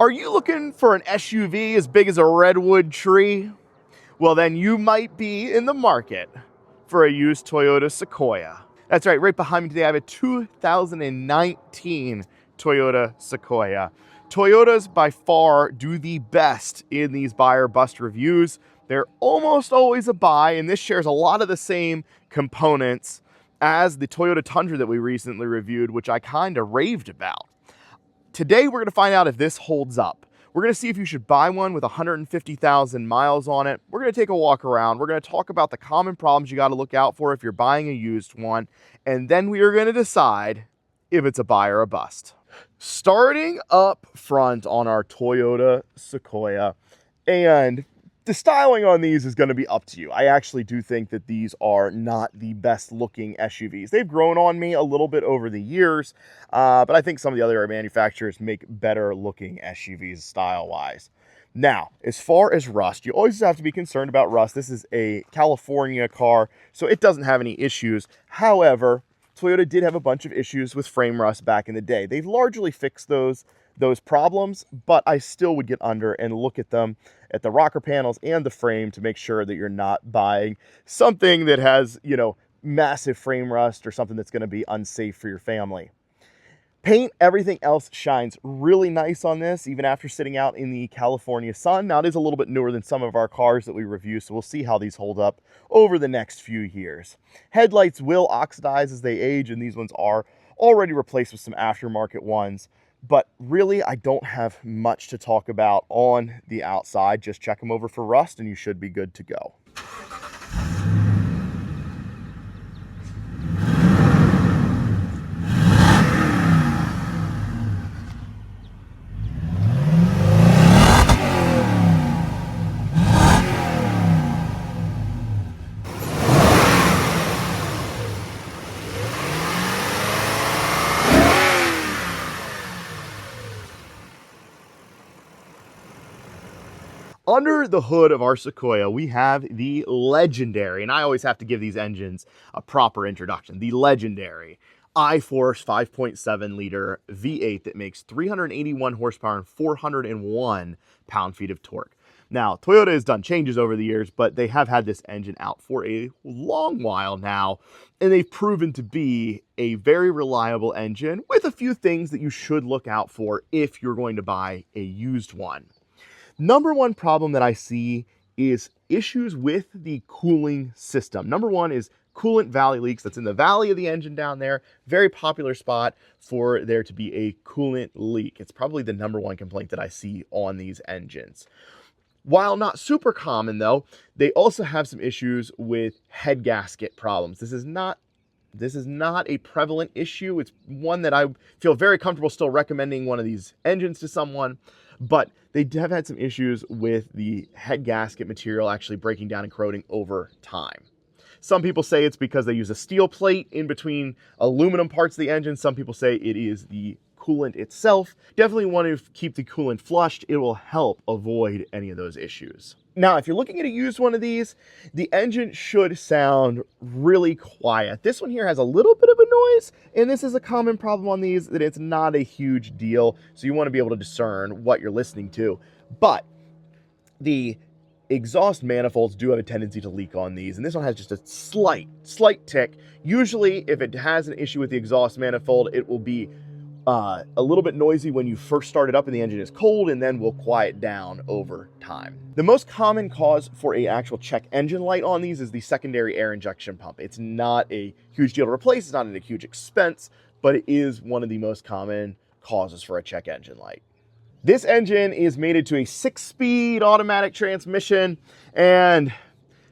Are you looking for an SUV as big as a redwood tree? Well, then you might be in the market for a used Toyota Sequoia. That's right behind me today I have a 2019 Toyota Sequoia. Toyotas by far do the best in these buy or bust reviews. They're almost always a buy, and this shares a lot of the same components as the Toyota Tundra that we recently reviewed, which I kind of raved about. Today, we're going to find out if this holds up. We're going to see if you should buy one with 150,000 miles on it. We're going to take a walk around. We're going to talk about the common problems you got to look out for if you're buying a used one. And then we are going to decide if it's a buy or a bust. Starting up front on our Toyota Sequoia, and the styling on these is going to be up to you. I actually do think that these are not the best looking SUVs. They've grown on me a little bit over the years, but I think some of the other manufacturers make better looking SUVs style wise. Now, as far as rust, you always have to be concerned about rust. This is a California car, so it doesn't have any issues. However, Toyota did have a bunch of issues with frame rust back in the day. They've largely fixed those problems, but I still would get under and look at them, at the rocker panels and the frame, to make sure that you're not buying something that has, massive frame rust or something that's going to be unsafe for your family. Paint, everything else shines really nice on this, even after sitting out in the California sun. Now, it is a little bit newer than some of our cars that we review, so we'll see how these hold up over the next few years. Headlights will oxidize as they age, and these ones are already replaced with some aftermarket ones. But really, I don't have much to talk about on the outside. Just check them over for rust, and you should be good to go. Under the hood of our Sequoia, we have the legendary, and I always have to give these engines a proper introduction, the legendary iForce 5.7 liter V8 that makes 381 horsepower and 401 pound-feet of torque. Now, Toyota has done changes over the years, but they have had this engine out for a long while now, and they've proven to be a very reliable engine with a few things that you should look out for if you're going to buy a used one. Number one problem that I see is issues with the cooling system. Number one is coolant valley leaks. That's in the valley of the engine down there. Very popular spot for there to be a coolant leak. It's probably the number one complaint that I see on these engines. While not super common though, they also have some issues with head gasket problems. This is not a prevalent issue. It's one that I feel very comfortable still recommending one of these engines to someone, but they have had some issues with the head gasket material actually breaking down and corroding over time. Some people say it's because they use a steel plate in between aluminum parts of the engine. Some people say it is the coolant itself. Definitely want to keep the coolant flushed. It will help avoid any of those issues. Now, if you're looking at a used one of these, the engine should sound really quiet. This one here has a little bit of a noise, and this is a common problem on these, that it's not a huge deal, so you want to be able to discern what you're listening to. But the exhaust manifolds do have a tendency to leak on these, and this one has just a slight tick. Usually, if it has an issue with the exhaust manifold, it will be a little bit noisy when you first start it up and the engine is cold, and then will quiet down over time. The most common cause for an actual check engine light on these is the secondary air injection pump. It's not a huge deal to replace, it's not a huge expense, but it is one of the most common causes for a check engine light. This engine is mated to a 6-speed automatic transmission, and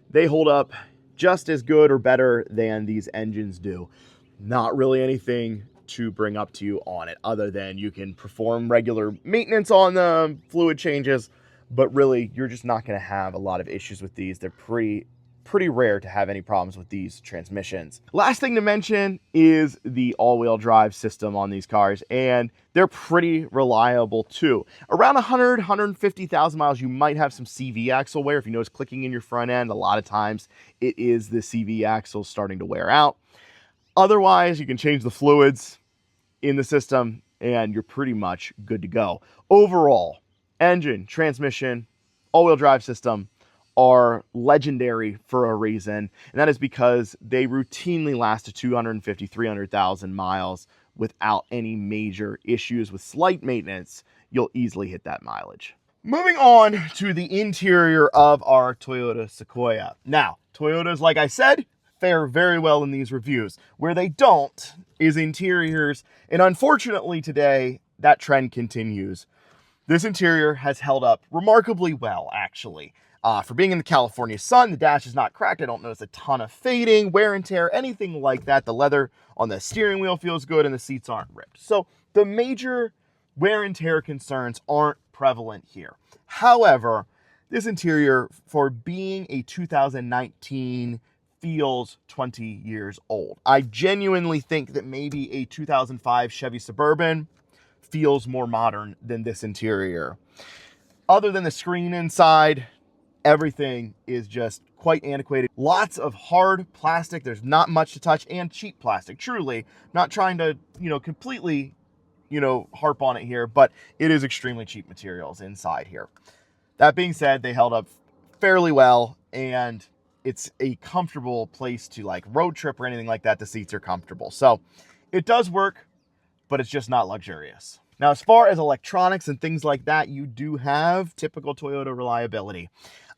they hold up just as good or better than these engines do. Not really anything to bring up to you on it, other than you can perform regular maintenance on them, fluid changes, but really you're just not going to have a lot of issues with these. They're pretty rare to have any problems with these transmissions. Last thing to mention is the all-wheel drive system on these cars, and they're pretty reliable too. Around 150,000 miles, you might have some CV axle wear. If you notice clicking in your front end, a lot of times it is the CV axle starting to wear out. Otherwise, you can change the fluids in the system and you're pretty much good to go. Overall, engine, transmission, all-wheel drive system are legendary for a reason, and that is because they routinely last to 250, 300,000 miles without any major issues. With slight maintenance, you'll easily hit that mileage. Moving on to the interior of our Toyota Sequoia. Now, Toyotas, like I said, fare very well in these reviews. Where they don't is interiors, and unfortunately today, that trend continues. This interior has held up remarkably well, actually. For being in the California sun, the dash is not cracked. I don't notice a ton of fading, wear and tear, anything like that. The leather on the steering wheel feels good and the seats aren't ripped. So the major wear and tear concerns aren't prevalent here. However, this interior, for being a 2019, feels 20 years old. I genuinely think that maybe a 2005 Chevy Suburban feels more modern than this interior. Other than the screen inside, everything is just quite antiquated. Lots of hard plastic. There's not much to touch, and cheap plastic. Truly, not trying to, completely, harp on it here, but it is extremely cheap materials inside here. That being said, they held up fairly well, and it's a comfortable place to like road trip or anything like that. The seats are comfortable. So it does work, but it's just not luxurious. Now, as far as electronics and things like that, you do have typical Toyota reliability.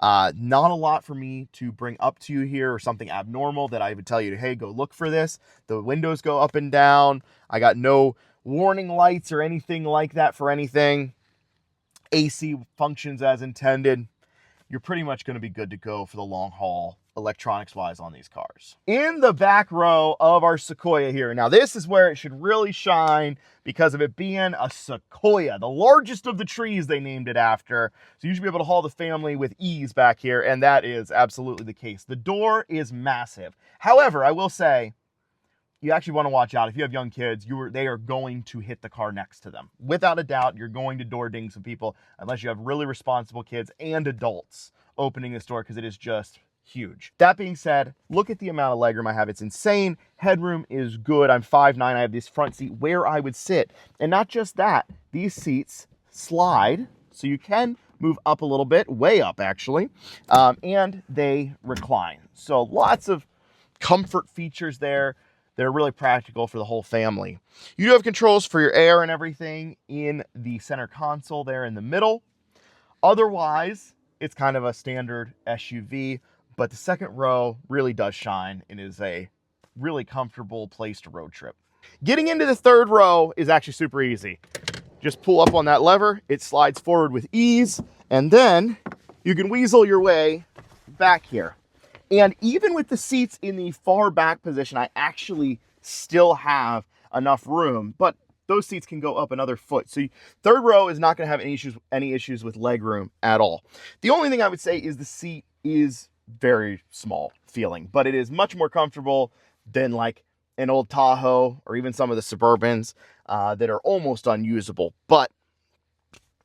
Not a lot for me to bring up to you here, or something abnormal that I would tell you, hey, go look for this. The windows go up and down. I got no warning lights or anything like that for anything. AC functions as intended. You're pretty much going to be good to go for the long haul, electronics wise, on these cars. In the back row of our Sequoia here, now this is where it should really shine because of it being a Sequoia, the largest of the trees they named it after. So you should be able to haul the family with ease back here, and that is absolutely the case. The door is massive. However, I will say, you actually want to watch out. If you have young kids, they are going to hit the car next to them. Without a doubt, you're going to door ding some people unless you have really responsible kids and adults opening this door, because it is just huge. That being said, look at the amount of legroom I have. It's insane. Headroom is good. I'm 5'9". I have this front seat where I would sit. And not just that, these seats slide, so you can move up a little bit, way up actually, and they recline. So lots of comfort features there. They're really practical for the whole family. You do have controls for your air and everything in the center console there in the middle. Otherwise, it's kind of a standard SUV, but the second row really does shine and is a really comfortable place to road trip. Getting into the third row is actually super easy. Just pull up on that lever, it slides forward with ease, and then you can weasel your way back here. And even with the seats in the far back position, I actually still have enough room, but those seats can go up another foot. So third row is not going to have any issues with leg room at all. The only thing I would say is the seat is very small feeling, but it is much more comfortable than like an old Tahoe or even some of the Suburbans that are almost unusable, but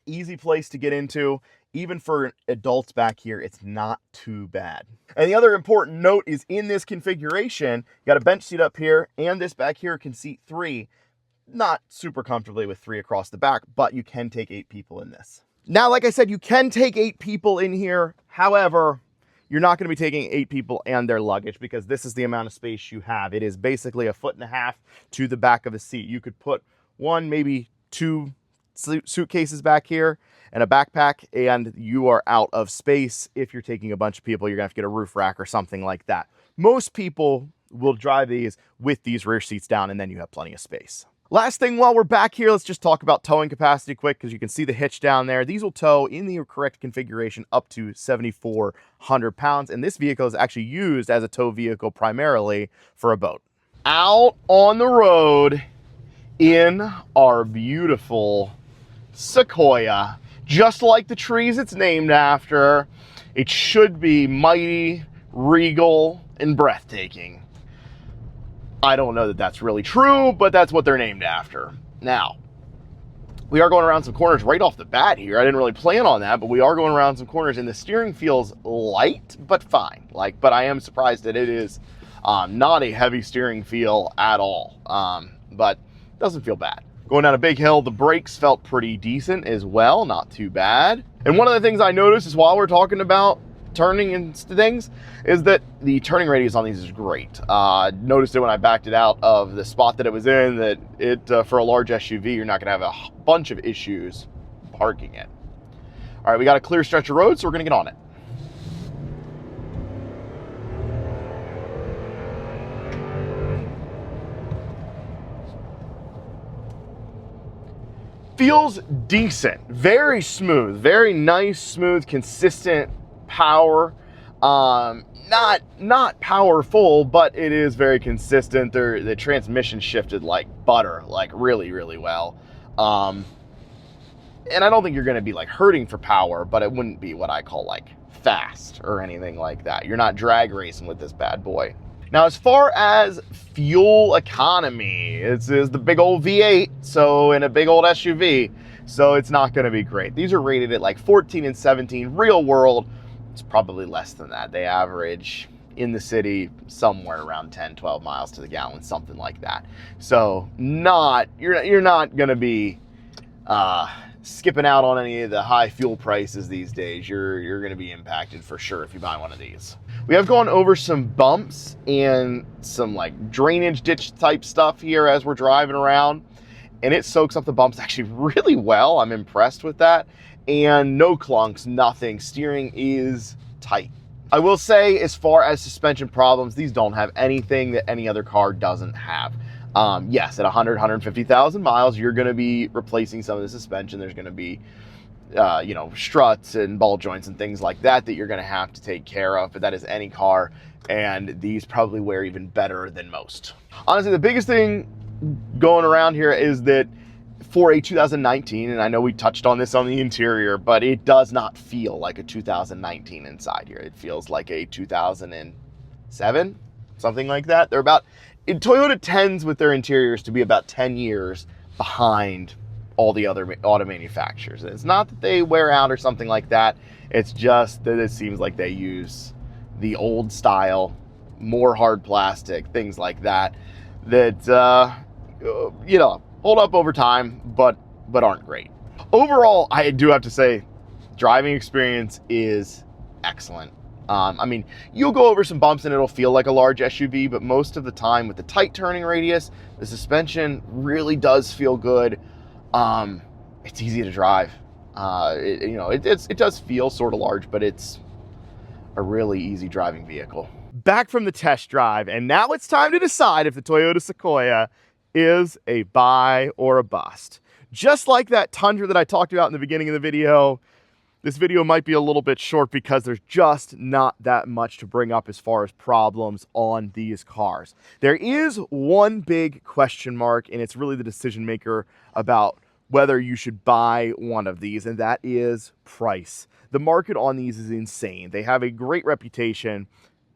easy place to get into. Even for adults back here, it's not too bad. And the other important note is in this configuration, you got a bench seat up here, and this back here can seat 3. Not super comfortably with 3 across the back, but you can take 8 people in this. Now, like I said, you can take 8 people in here. However, you're not going to be taking 8 people and their luggage, because this is the amount of space you have. It is basically 1.5 feet to the back of the seat. You could put 1, maybe 2 suitcases back here and a backpack, and you are out of space. If you're taking a bunch of people, you're gonna have to get a roof rack or something like that. Most people will drive these with these rear seats down, and then you have plenty of space. Last thing, while we're back here, let's just talk about towing capacity quick, because you can see the hitch down there. These will tow in the correct configuration up to 7,400 pounds, and this vehicle is actually used as a tow vehicle primarily for a boat. Out on the road in our beautiful Sequoia. Just like the trees it's named after, it should be mighty, regal, and breathtaking. I don't know that that's really true, but that's what they're named after. Now, we are going around some corners right off the bat here. I didn't really plan on that, but we are going around some corners, and the steering feels light, but fine. But I am surprised that it is not a heavy steering feel at all, but doesn't feel bad. Going down a big hill, the brakes felt pretty decent as well, not too bad. And one of the things I noticed is while we're talking about turning and things is that the turning radius on these is great. Noticed it when I backed it out of the spot that it was in, that it for a large SUV, you're not gonna have a bunch of issues parking it. All right, we got a clear stretch of road, so we're gonna get on it. Feels decent, very smooth, very nice, smooth, consistent power. Not powerful, but it is very consistent. The transmission shifted like butter, like really, really well. And I don't think you're gonna be like hurting for power, but it wouldn't be what I call like fast or anything like that. You're not drag racing with this bad boy. Now, as far as fuel economy, it's the big old V8, so in a big old SUV, so it's not gonna be great. These are rated at like 14 and 17. Real world, it's probably less than that. They average in the city somewhere around 10, 12 miles to the gallon, something like that. So you're not gonna be skipping out on any of the high fuel prices these days. You're gonna be impacted for sure if you buy one of these. We have gone over some bumps and some like drainage ditch type stuff here as we're driving around, and it soaks up the bumps actually really well. I'm impressed with that. And no clunks, nothing. Steering is tight. I will say, as far as suspension problems, these don't have anything that any other car doesn't have. Yes, at 150,000 miles, you're gonna be replacing some of the suspension. There's gonna be struts and ball joints and things like that you're going to have to take care of, but that is any car, and these probably wear even better than most. Honestly, the biggest thing going around here is that for a 2019, and I know we touched on this on the interior, but it does not feel like a 2019 inside here. It feels like a 2007, something like that. Toyota tends with their interiors to be about 10 years behind all the other auto manufacturers. It's not that they wear out or something like that. It's just that it seems like they use the old style, more hard plastic, things like that, hold up over time, but aren't great. Overall, I do have to say, driving experience is excellent. I mean, you'll go over some bumps and it'll feel like a large SUV, but most of the time with the tight turning radius, the suspension really does feel good. It's easy to drive. It does feel sort of large, but it's a really easy driving vehicle. Back from the test drive, and now it's time to decide if the Toyota Sequoia is a buy or a bust. Just like that Tundra that I talked about in the beginning of the video, this video might be a little bit short because there's just not that much to bring up as far as problems on these cars. There is one big question mark, and it's really the decision maker about whether you should buy one of these, and that is price. The market on these is insane. They have a great reputation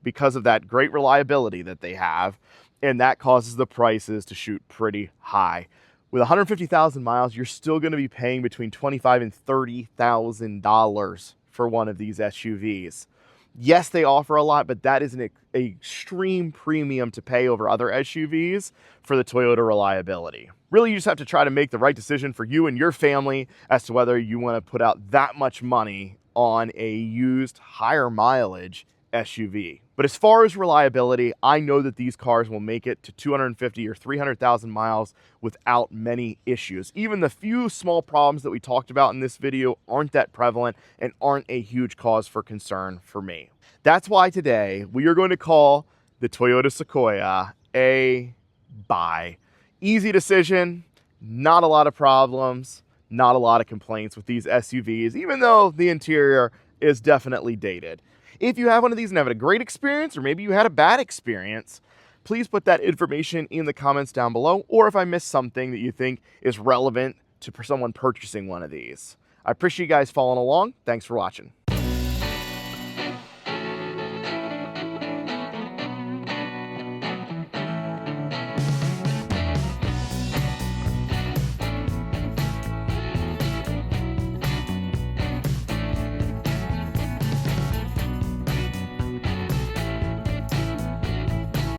because of that great reliability that they have, and that causes the prices to shoot pretty high. With 150,000 miles, you're still going to be paying between $25,000 and $30,000 for one of these SUVs. Yes, they offer a lot, but that is an extreme premium to pay over other SUVs for the Toyota reliability. Really, you just have to try to make the right decision for you and your family as to whether you want to put out that much money on a used, higher mileage SUV. But as far as reliability, I know that these cars will make it to 250 or 300,000 miles without many issues. Even the few small problems that we talked about in this video aren't that prevalent and aren't a huge cause for concern for me. That's why today we are going to call the Toyota Sequoia a buy. Easy decision, not a lot of problems, not a lot of complaints with these SUVs, even though the interior is definitely dated. If you have one of these and have a great experience, or maybe you had a bad experience, please put that information in the comments down below, or if I missed something that you think is relevant to someone purchasing one of these. I appreciate you guys following along. Thanks for watching.